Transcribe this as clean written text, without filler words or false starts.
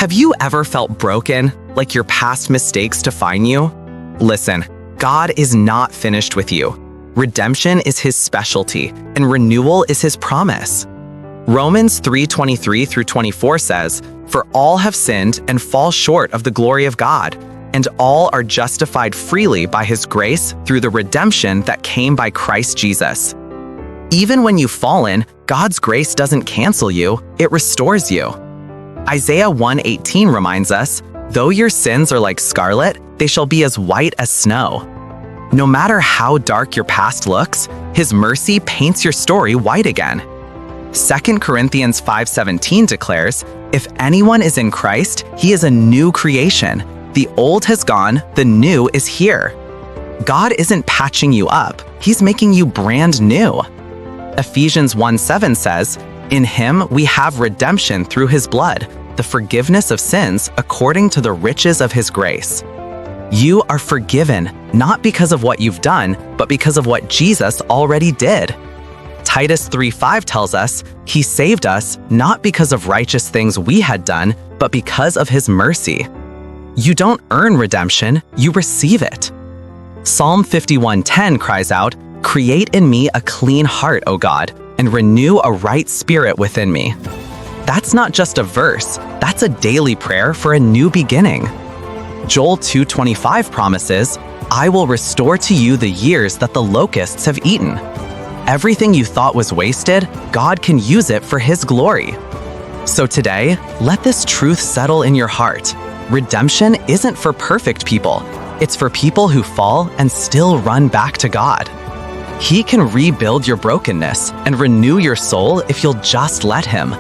Have you ever felt broken, like your past mistakes define you? Listen, God is not finished with you. Redemption is his specialty, and renewal is his promise. Romans 3:23 through 24 says, "For all have sinned and fall short of the glory of God, and all are justified freely by his grace through the redemption that came by Christ Jesus." Even when you've fallen, God's grace doesn't cancel you, it restores you. Isaiah 1:18 reminds us, "Though your sins are like scarlet, they shall be as white as snow." No matter how dark your past looks, his mercy paints your story white again. 2 Corinthians 5:17 declares, "If anyone is in Christ, he is a new creation. The old has gone, the new is here." God isn't patching you up, he's making you brand new. Ephesians 1:7 says, "In him we have redemption through his blood, the forgiveness of sins according to the riches of his grace." You are forgiven, not because of what you've done, but because of what Jesus already did. Titus 3:5 tells us, "He saved us not because of righteous things we had done, but because of his mercy." You don't earn redemption, you receive it. Psalm 51:10 cries out, "Create in me a clean heart, O God, and renew a right spirit within me." That's not just a verse, that's a daily prayer for a new beginning. Joel 2:25 promises, "I will restore to you the years that the locusts have eaten." Everything you thought was wasted, God can use it for his glory. So today, let this truth settle in your heart. Redemption isn't for perfect people. It's for people who fall and still run back to God. He can rebuild your brokenness and renew your soul if you'll just let him.